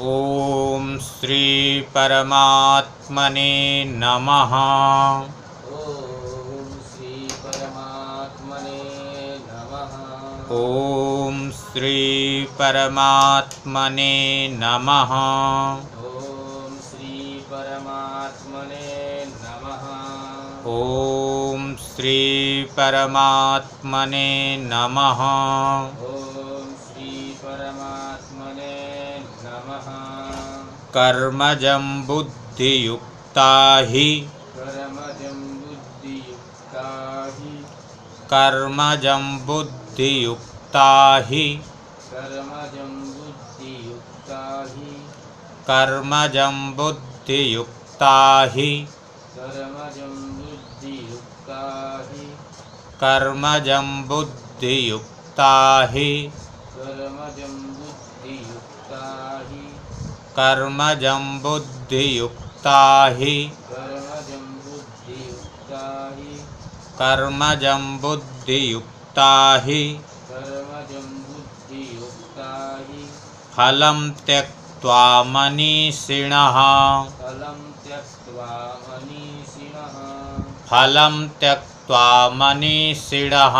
ओम श्री परमात्मने नमः। ओम श्री परमात्मने नमः। ओम श्री परमात्मने नमः। ओम श्री परमात्मने नमः। ओम श्री परमात्मने नमः। ओम श्री परमात्मने नमः। कर्मजं बुद्धियुक्ता हि कर्मजं बुद्धियुक्ता हि कर्मजं बुद्धियुक्ता हि कर्मजं बुद्धियुक्ता हि कर्मजं बुद्धियुक्ता हि कर्मजं बुद्धियुक्ता हि कर्मजं बुद्धियुक्ता हि कर्मजं बुद्धियुक्ता हि कर्मजं बुद्धियुक्ता हि कर्मजं बुद्धियुक्ता हि कर्मजं बुद्धियुक्ता हि कर्मजं बुद्धियुक्ता हि फलं त्यक्त्वा मनीषिणः फलं त्यक्त्वा मनीषिणः फलं त्यक्त्वा मनीषिणः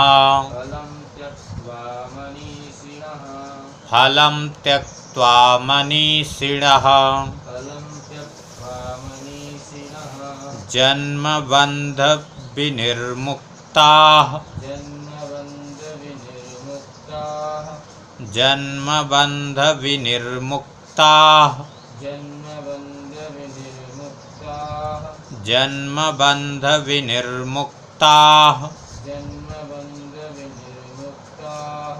फलं त्यक्त्वा मनीषिणः फलं त्यक्त्वा मनीषिणः फलं त्यक्त्वा मनीषिणः जन्मबन्धविनिर्मुक्ताः जन्मबन्धविनिर्मुक्ताः जन्मबन्धविनिर्मुक्ताः जन्मबन्धविनिर्मुक्ताः जन्मबन्धविनिर्मुक्ताः जन्मबन्धविनिर्मुक्ताः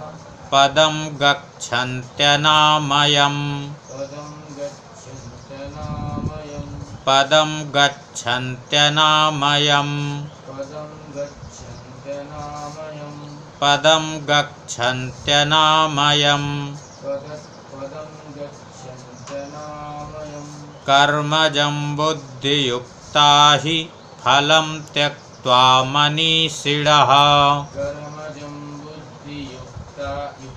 पदं गच्छन्त्यनामयम् पदं गच्छन्त्यनामयम् पदं गच्छन्त्यनामयम् पदं गच्छन्त्यनामयम् पदं गच्छन्त्यनामयम् पदं गच्छन्त्यनामयम् कर्मजं बुद्धियुक्ता हि फलं त्यक्त्वा मनीषिणः कर्मजं बुद्धियुक्ता हि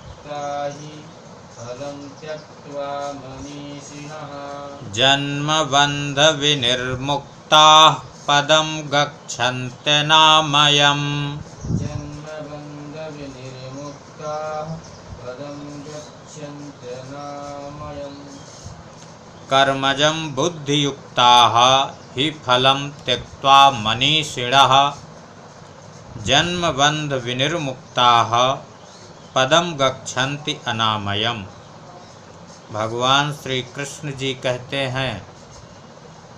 फलं त्यक्त्वा मनीषिणः जन्मबन्धविनिर्मुक्ताः पदं गच्छन्त्यनामयम् जन्मबन्धविनिर्मुक्ताः पदं गच्छन्त्यनामयम् कर्मजं बुद्धियुक्ताः हि फलं त्यक्त्वा मनीषिणः जन्मबन्धविनिर्मुक्ताः पदं गच्छन्ति अनामयम्। भगवान श्री कृष्ण जी कहते हैं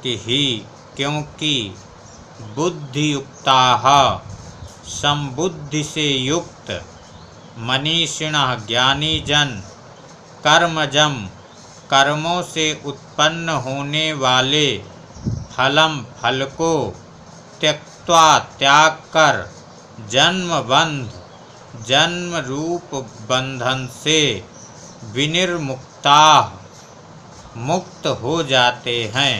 कि ही क्योंकि बुद्धियुक्ताः समबुद्धि से युक्त मनीषिणः ज्ञानी जन कर्मजम कर्मों से उत्पन्न होने वाले फल को त्यक्त्वा त्याग कर जन्म रूप बंधन से विनिर्मुक्ता मुक्त हो जाते हैं।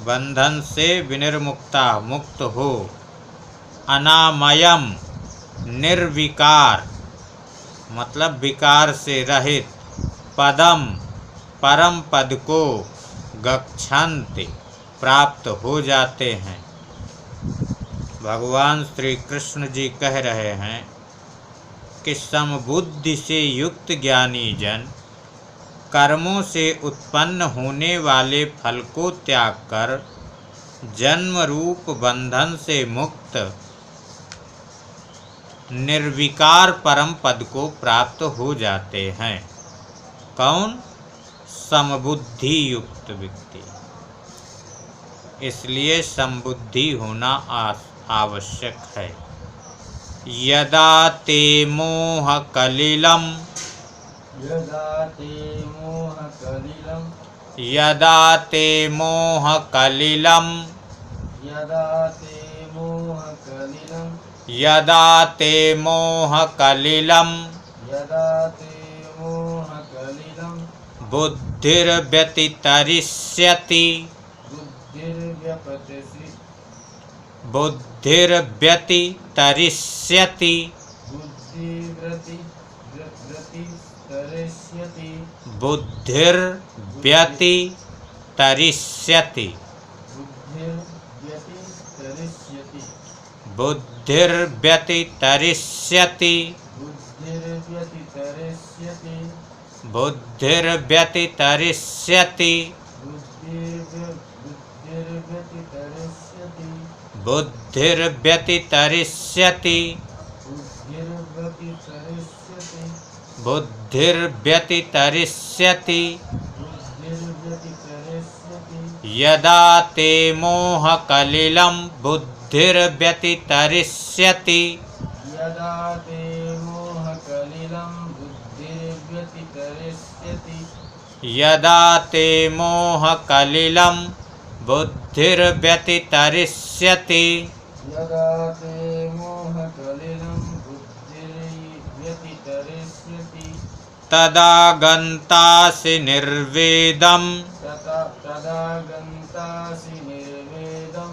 बंधन से विनिर्मुक्ता मुक्त हो। अनामयम निर्विकार मतलब विकार से रहित। पदम परम पद को गच्छन्ति प्राप्त हो जाते हैं। भगवान श्री कृष्ण जी कह रहे हैं कि समबुद्धि से युक्त ज्ञानी जन कर्मों से उत्पन्न होने वाले फल को त्याग कर जन्म रूप बंधन से मुक्त निर्विकार परम पद को प्राप्त हो जाते हैं। कौन? समबुद्धि युक्त व्यक्ति। इसलिए समबुद्धि होना आवश्यक है। यदा ते मोह कलिलम यदा ते मोहकलिलं यदा ते मोह कलिलम यदा ते मोहकलिलं यदा ते मोह कलिलम यदा ते मोहकलिलं बुद्धिर्व्यतितरिष्यति बुद्धिर्व्यपतिषि बुद्धिर्व्यतितरिष्यति बुद्धिर्व्यतितरिष्यति बुद्धिर्व्यतितरिष्यति बुद्धिर्व्यतितरिष्यति बुद्धिर्व्यतितरिष्यति बुद्धिर्व्यतितरिष्यति बुद्धिर्व्यतितरिष्यति बुद्धिर्व्यतितरिष्यति यदा ते मोहकलिलं बुद्धिर्व्यतितरिष्यति यदा ते मोहकलिलं बुद्धिर्व्यतितरिष्यति यदा ते मोहकलिलं बुद्धिर्व्यतितरिष्यति यदा ते मोहकलिलं बुद्धिर्व्यतितरिष्यति तदा गन्तासि निर्वेदं तदा गन्तासि निर्वेदं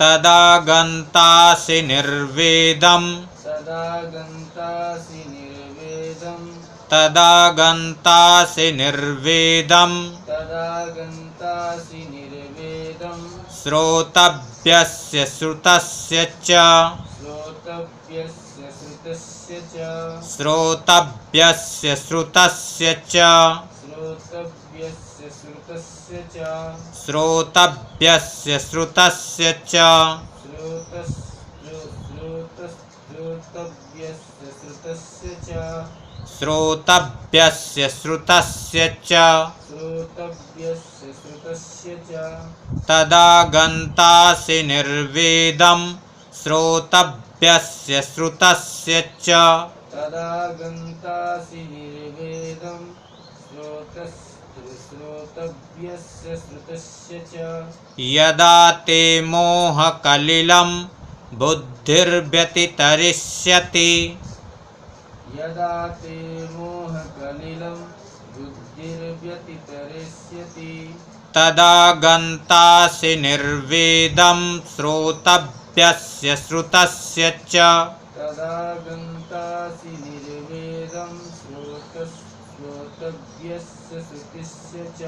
तदा गन्तासि निर्वेदं तदा गन्तासि निर्वेदं तदा गन्तासि निर्वेदं तदा गन्तासि निर्वेदं श्रोतव्यस्य श्रुतस्य च श्रोतव्यस्य श्रुतस्य च श्रोतव्यस्य श्रुतस्य च श्रोतव्यस्य श्रुतस्य च श्रोतव्यस्य श्रुतस्य च श्रोतव्यस्य श्रुतस्य च श्रोतव्यस्य श्रुतस्य च श्रोतव्यस्य श्रुतस्य च तदा गन्तासि निर्वेदं श्रोतव्यस्य श्रुतस्य च तदा गन्तासि निर्वेदं श्रोतव्यस्य श्रुतस्य च यदा ते मोहकलिलं बुद्धिर्व्यतितरिष्यति यदा ते मोहकलिलं बुद्धिर्व्यतितरिष्यति तदा गन्तासि निर्वेदं श्रोतव्यस्य श्रुतस्य च तदा गन्तासि निर्वेदं श्रोतव्यस्य श्रुतस्य च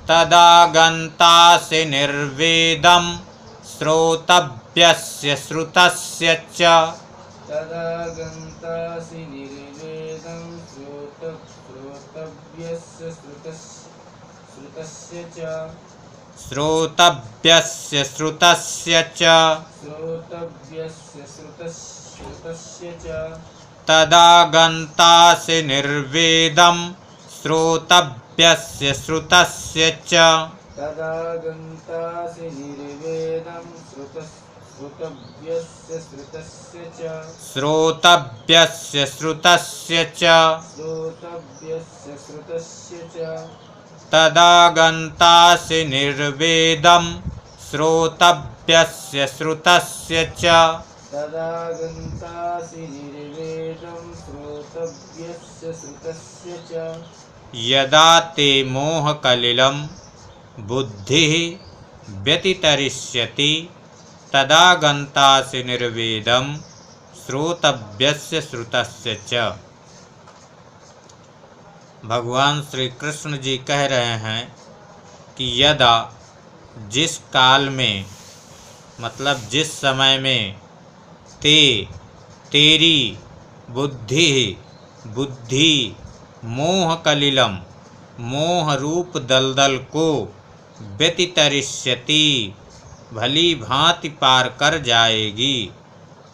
तदा गन्तासि निर्वेदं श्रोतव्यस्य श्रुतस्य च तदा गन्तासि निर्वेदं श्रोतव्यस्य श्रुतस्य च श्रोतव्यस्य श्रुतस्य च श्रोतव्यस्य श्रुतस्य च तदा गन्तासि निर्वेदं श्रोतव्यस्य श्रुतस्य च तदा गन्तासि निर्वेदं श्रोतव्यस्य श्रुतस्य च श्रोतव्यस्य श्रुतस्य च श्रोतव्यस्य श्रुतस्य च तदा गन्तासि निर्वेदं श्रोतव्यस्य श्रुतस्य च तदा गन्तासि निर्वेदं श्रोतव्यस्य श्रुतस्य च यदा ते मोहकलिलं बुद्धिः व्यतितरिष्यति तदा गन्तासि निर्वेदं श्रोतव्यस्य श्रुतस्य च। भगवान श्री कृष्ण जी कह रहे हैं कि यदा जिस काल में मतलब जिस समय में तेरी बुद्धि मोहकलिलम मोह रूप दलदल को व्यतितरिष्यति भली भांति पार कर जाएगी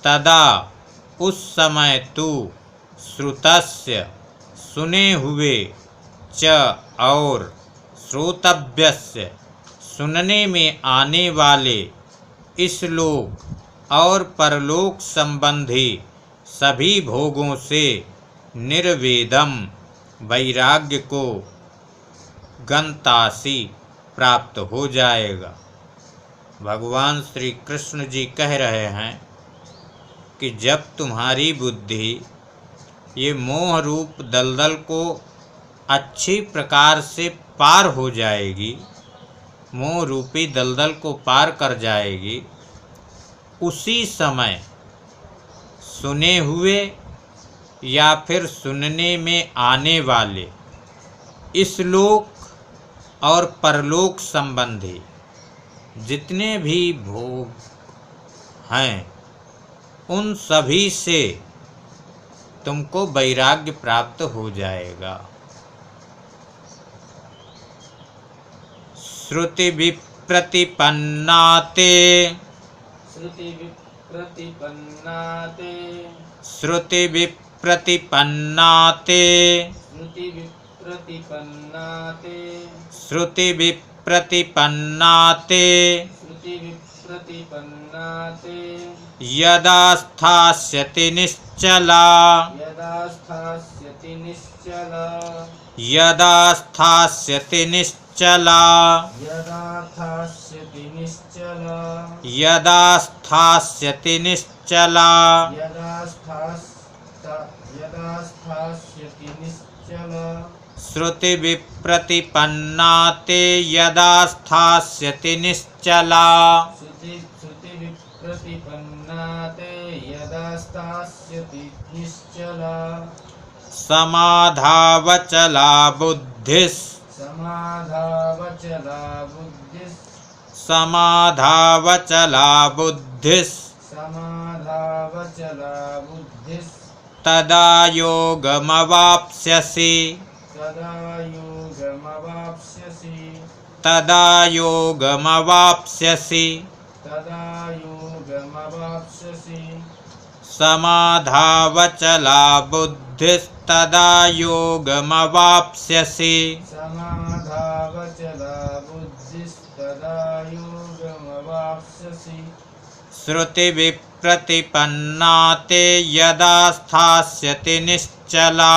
तदा उस समय तू श्रुतस्य सुने हुए च और श्रोतव्यस्य सुनने में आने वाले इस लोक और परलोक संबंधी सभी भोगों से निर्वेदम वैराग्य को गंतासी प्राप्त हो जाएगा। भगवान श्री कृष्ण जी कह रहे हैं कि जब तुम्हारी बुद्धि ये मोह रूप दलदल को अच्छी प्रकार से पार हो जाएगी, मोह रूपी दलदल को पार कर जाएगी, उसी समय सुने हुए या फिर सुनने में आने वाले इस लोक और परलोक संबंधी जितने भी भोग हैं उन सभी से तुमको वैराग्य प्राप्त हो जाएगा। श्रुति विप्रतिपन्नाते श्रुति विप्रतिपन्नाते श्रुति विप्रतिपन्नाते श्रुति विप्रतिपन्नाते श्रुति विप्रतिपन्नाते श्रुति विप्रतिपन्नाते यदा स्थास्यति निश्चला यदा स्थास्यति निश्चला यदा स्थास्यति निश्चला यदा स्थास्यति निश्चला यदा स्थास्यति निश्चला यदा स्थास्यति निश्चला श्रुति विप्रतिपन्नाते यदा स्थास्यति निश्चला श्रुति विप्रतिपन्नाते यदा स्थास्यति निश्चला समाधावचला बुद्धिस् समाधावचला बुद्धिस् समाधावचला बुद्धिस् समाधावचला बुद्धिस् तदा योगमवाप्स्यसि तदा योगमवाप्स्यसि तदा योगमवाप्स्यसि तदा योगमवाप्स्यसि समाधावचला बुद्धिस्तदा योगमवाप्स्यसि समाधावचला बुद्धिस्तदा योगमवाप्स्यसि श्रुति विप्रतिपन्नाते यदा स्थास्यति निश्चला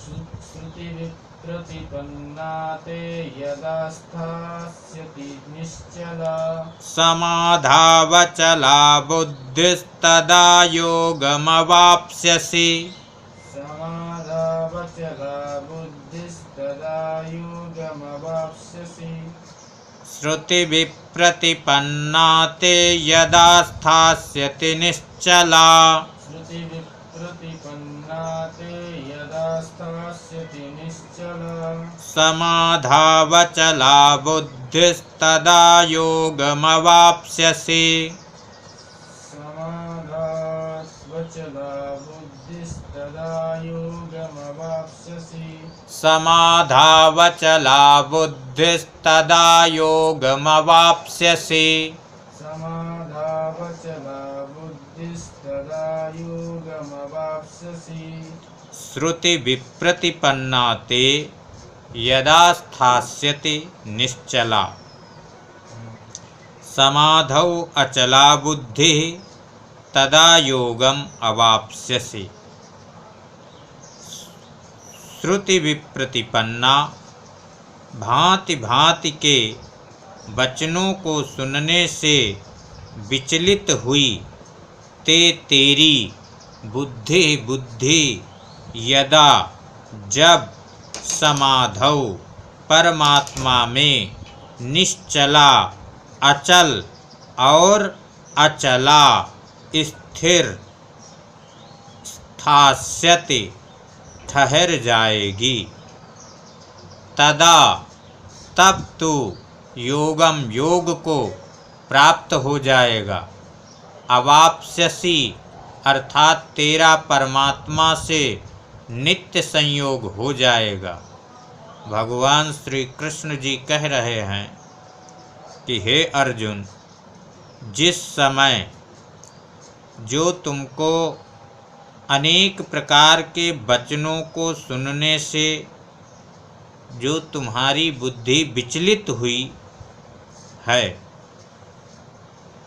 श्रुति विप्रतिपन्नाते यदा स्थास्यति निश्चला समाधावचला बुद्धिस्तदा योगमवाप्स्यसि समाधावचला बुद्धिस्तदा योगमवाप्स्यसि श्रुति विप्रतिपन्नाते यदा स्थास्यति निश्चला श्रुति विप्रतिपन्नाते यदा स्थास्यति निश्चला समाधावचला बुद्धिस्तदा योगमवाप्स्यसि समाधावचला बुद्धिस्तदा योगमवाप्स्यसि समाधावचला बुद्धिस्तदा योगमवाप्स्यसि समाधावचला बुद्धिस्तदा योगमवाप्स्यसि श्रुति विप्रतिपन्नाते यदा स्थास्यति निश्चला समाधौ अचला बुद्धिः तदा योगम अवाप्स्यसि। श्रुति विप्रतिपन्ना भांति भांति के वचनों को सुनने से विचलित हुई ते तेरी बुद्धि यदा जब समाधौ परमात्मा में निश्चला अचल और अचला स्थिर स्थास्यति ठहर जाएगी तदा तब तू योगम योग को प्राप्त हो जाएगा। अवाप्स्यसि अर्थात तेरा परमात्मा से नित्य संयोग हो जाएगा। भगवान श्री कृष्ण जी कह रहे हैं कि हे अर्जुन, जिस समय जो तुमको अनेक प्रकार के वचनों को सुनने से जो तुम्हारी बुद्धि विचलित हुई है,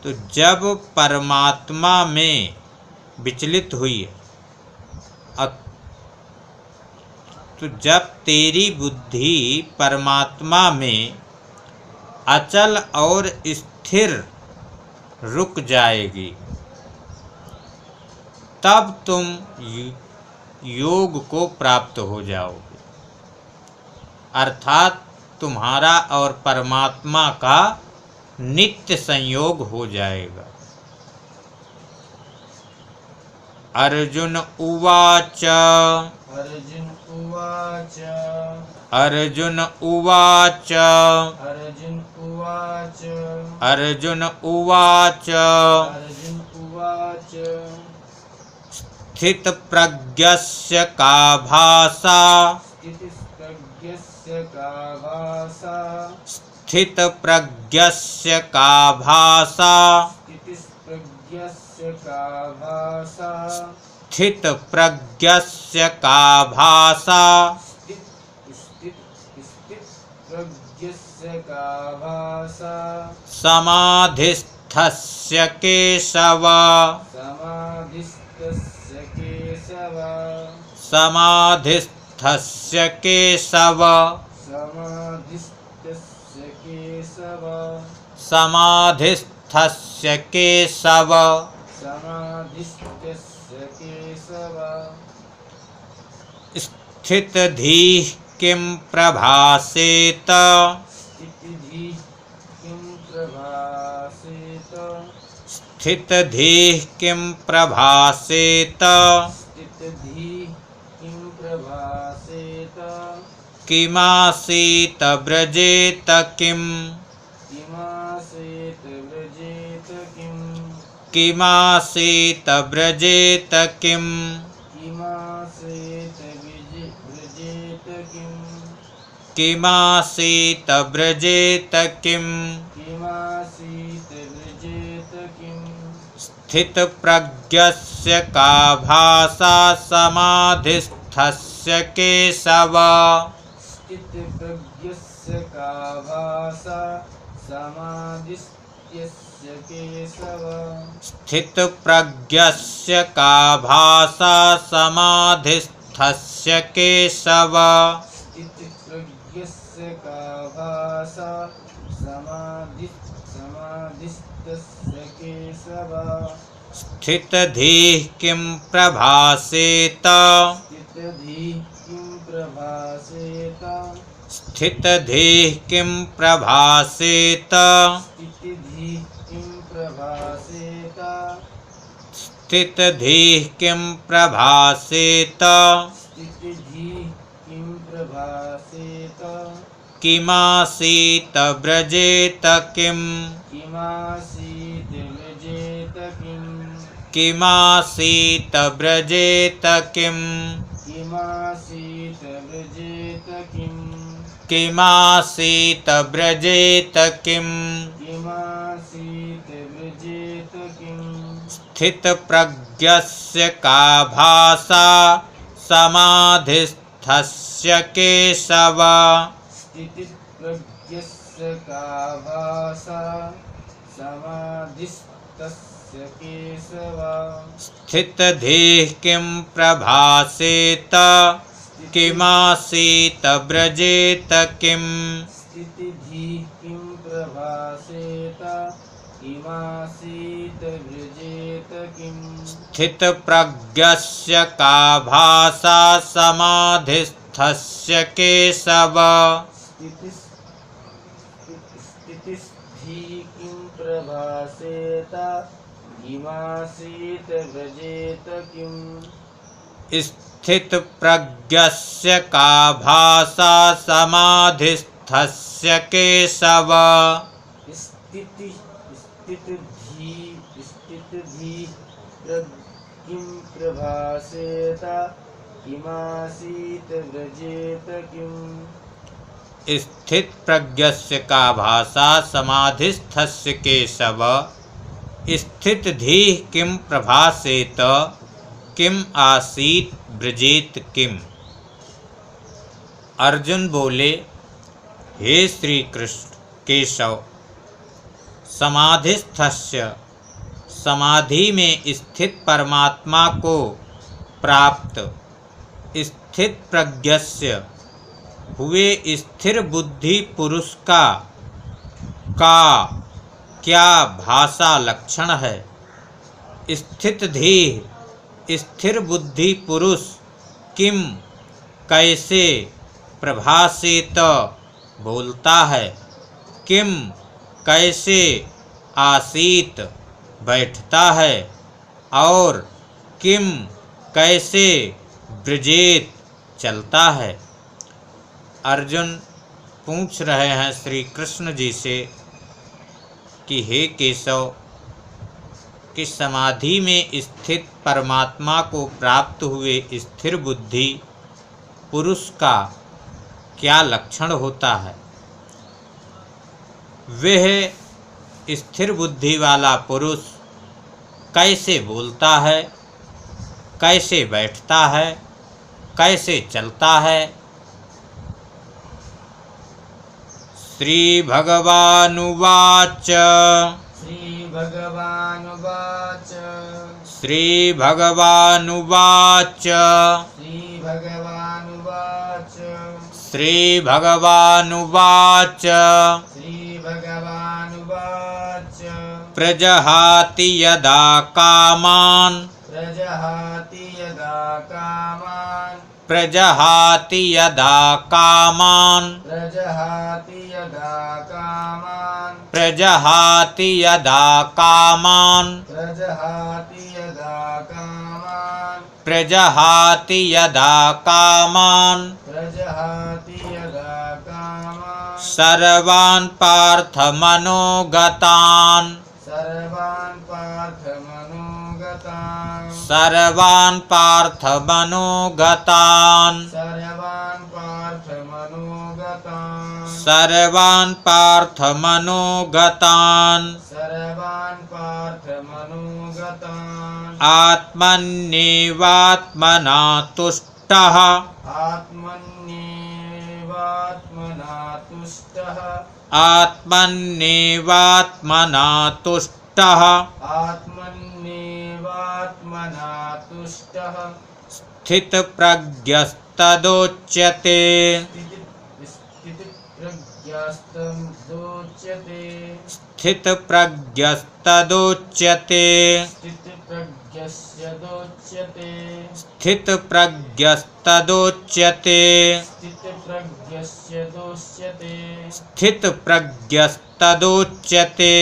तो जब परमात्मा में विचलित हुई है, तो जब तेरी बुद्धि परमात्मा में अचल और स्थिर रुक जाएगी, तब तुम योग को प्राप्त हो जाओगे। अर्थात तुम्हारा और परमात्मा का नित्य संयोग हो जाएगा। अर्जुन उवाच अर्जुन उवाच अर्जुन उवाच अर्जुन उवाच अर्जुन उवाच अर्जुन उवाच स्थितप्रज्ञस्य का भाषा स्थितिप्रज्ञस्य का भाषा स्थितप्रज्ञस्य का भाषा स्थितिप्रज्ञस्य का भाषा स्थितप्रज्ञस्य का भाषा स्थितप्रज्ञस्य का भाषा समाधिस्थस्य केशव समाधिस्थस्य केशव समाधिस्थस्य केशव समाधिस्थस्य केशव समाधिस्थस्य केशव समाधिस्थस्य केशव स्थितधीः किं प्रभासेत स्थितिधीः किं प्रभासेत स्थितधीः किं प्रभासेत स्थितिधीः किं प्रभासेत किमासीत व्रजेत किम् किमासीत व्रजेत किं किमासीत व्रजेत किम् किमासीत व्रजेत किं किमासीत व्रजेत किम् किमासीत व्रजेत किं स्थितप्रज्ञस्य का भाषा समाधिस्थस्य केशव स्थितप्रज्ञस्य का भाषा समाधिस्थस्य केशव स्थितप्रज्ञस्य का भाषा समाधिस्थस्य केशव स्थितप्रज्ञस्य का भाषा समाधिस्थस्य केशव स्थितधीः किं प्रभासेत स्थितधीः किं प्रभासेत स्थितधीः किं प्रभासेत स्थितिधीः किं प्रभासेत स्थितधीः किं प्रभासेत स्थितिधीः किं प्रभासेत किमासीत व्रजेत किम् किमासीत व्रजेत किं किमासीत व्रजेत किम् किमासीत व्रजेत किं किमासीत व्रजेत किम् किमासीत व्रजेत किं स्थितप्रज्ञस्य का भाषा समाधिस्थस्य केशव स्थितप्रज्ञस्य का भाषा समाधिस्थस्य केशव स्थितधीः किं प्रभासेत किमासीत व्रजेत किम् स्थितिधीः किं प्रभासेत किमासीत व्रजेत किं स्थितप्रज्ञस्य का भाषा समाधिस्थस्य केशव स्थितिधीः किं प्रभासेत किमासीत व्रजेत किं स्थितप्रज्ञस्य का भाषा समाधिस्थस्य केशव स्थितिधीः किं प्रभासेत किमासीत व्रजेत किं स्थितप्रज्ञस्य का भाषा समाधिस्थस्य केशव स्थितधीः किं प्रभासेत किम आसीत ब्रजेत किम। अर्जुन बोले, हे श्री कृष्ण केशव, समाधिस्थस्य समाधि में स्थित परमात्मा को प्राप्त स्थित प्रज्ञस्य हुए स्थिर बुद्धि पुरुष का क्या भाषा लक्षण है। स्थित धीः स्थिर बुद्धि पुरुष किम कैसे प्रभासेत बोलता है, किम कैसे आसीत बैठता है, और किम कैसे ब्रजेत चलता है। अर्जुन पूछ रहे हैं श्री कृष्ण जी से कि हे केशव, कि समाधि में स्थित परमात्मा को प्राप्त हुए स्थिर बुद्धि पुरुष का क्या लक्षण होता है? वह स्थिर बुद्धि वाला पुरुष कैसे बोलता है, कैसे बैठता है, कैसे चलता है? श्री भगवानुवाच श्री भगवानुवाच श्री भगवानुवाच श्री भगवानुवाच श्री भगवानुवाच श्री भगवानुवाच प्रजहाति यदा कामान् प्रजहाति यदा कामान् प्रजहाति यदा कामान् प्रजहाति यदा कामान् प्रजहाति यदा कामान् प्रजहाति यदा कामान् प्रजहाति यदा कामान् प्रजहाति यदा कामान् सर्वान् पार्थमनोगतान् सर्वान् पार्थमनोगतान् सर्वान् पार्थमनोगतान् सर्वान् पार्थमनोगतान् सर्वान् पार्थमनोगतान् सर्वान् पार्थमनोगतान् आत्मन्येवात्मना तुष्टः आत्मन्येवात्मना तुष्टः आत्मन्येवात्मना तुष्टः आत्मन्येवात्मना तुष्टः स्थितप्रज्ञस्तदोच्यते स्थितप्रज्ञस्तदोच्यते स्थितप्रज्ञस्तदोच्यते स्थितप्रज्ञस्यदोच्यते स्थितप्रज्ञस्तदोच्यते स्थितप्रज्ञस्यदोच्यते स्थितप्रज्ञस्तदोच्यते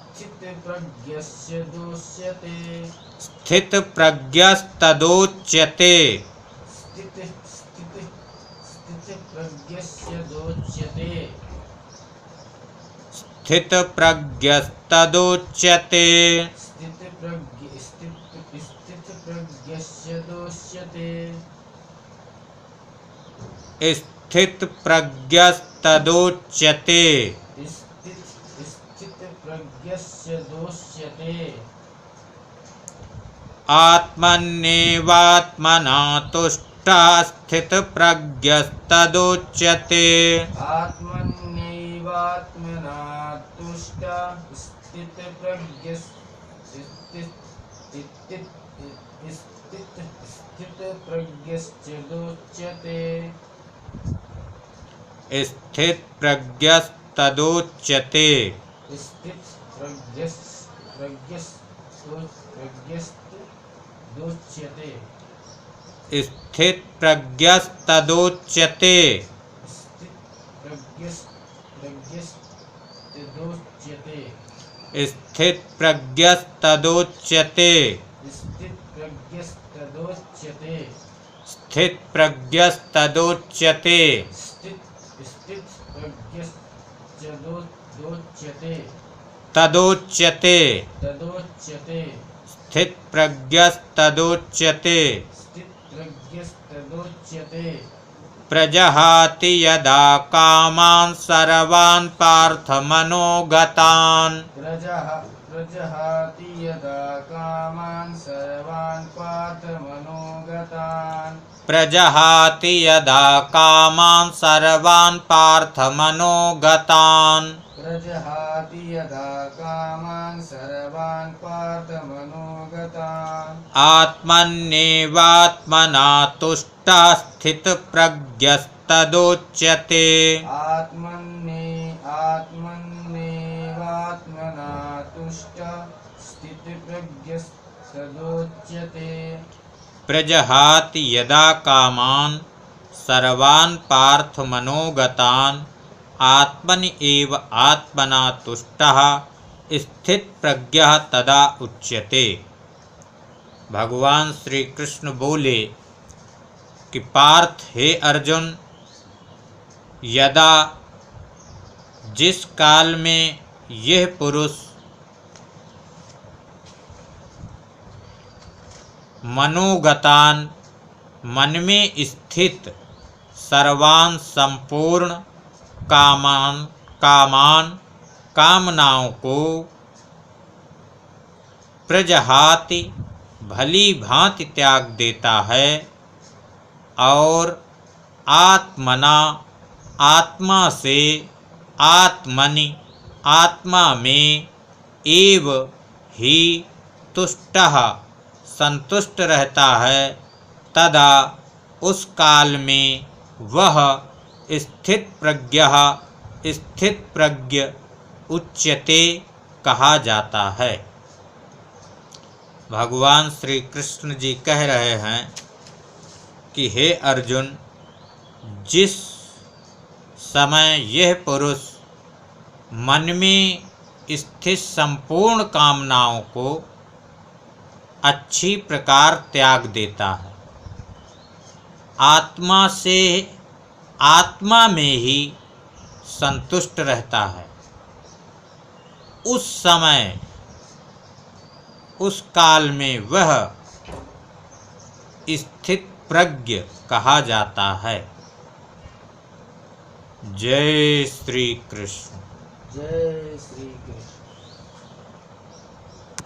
स्थितप्रज्ञस्यदोच्यते स्थितप्रज्ञस्तदोच्यते स्थितप्रज्ञस्यदोच्यते स्थितप्रज्ञस्तदोच्यते स्थितप्रज्ञस्यदोच्यते स्थितप्रज्ञस्तदोच्यते स्थितप्रज्ञस्यदोच्यते आत्मन्येवात्मना तुष्टः स्थितप्रज्ञस्तदोच्यते आत्मन्येवात्मना तुष्टः स्थितप्रज्ञस्यदोच्यते स्थितप्रज्ञस्तदोच्यते स्थितप्रज्ञस्तदोच्यते स्थितप्रज्ञस्तदोच्यते स्थितप्रज्ञस्तदोच्यते तदोच्यते स्थितप्रज्ञस्तदोच्यते प्रजहाति यदा कामान् सर्वान् पार्थमनोगतान् प्रजहाति यदा कामान् सर्वान् पार्थमनोगतान् प्रजहाति यदा कामान् सर्वान् पार्थमनोगतान् प्रजहाति यदा कामान् सर्वान् पार्थमनोगतान् आत्मन्येवात्मना तुष्टः स्थितप्रज्ञस्तदोच्यते आत्मन्येवात्मना तुष्टः स्थितप्रज्ञस्तदोच्यते प्रजहाति यदा कामान् सर्वान् पार्थमनोगतान् आत्मनि एव आत्मना तुष्टः स्थितप्रज्ञः तदा उच्यते। भगवान श्री कृष्ण बोले कि पार्थ हे अर्जुन, यदा जिस काल में यह पुरुष मनोगतान मन में स्थित सर्वान संपूर्ण कामनाओं को प्रजहाति भली भांति त्याग देता है और आत्मना आत्मा से आत्मनि आत्मा में एव ही तुष्टः संतुष्ट रहता है, तदा उस काल में वह स्थित प्रज्ञ उच्यते कहा जाता है। भगवान श्री कृष्ण जी कह रहे हैं कि हे अर्जुन, जिस समय यह पुरुष मन में स्थित संपूर्ण कामनाओं को अच्छी प्रकार त्याग देता है, आत्मा से आत्मा में ही संतुष्ट रहता है, उस समय उस काल में वह स्थित प्रज्ञ कहा जाता है। जय श्री कृष्ण। जय श्री कृष्ण।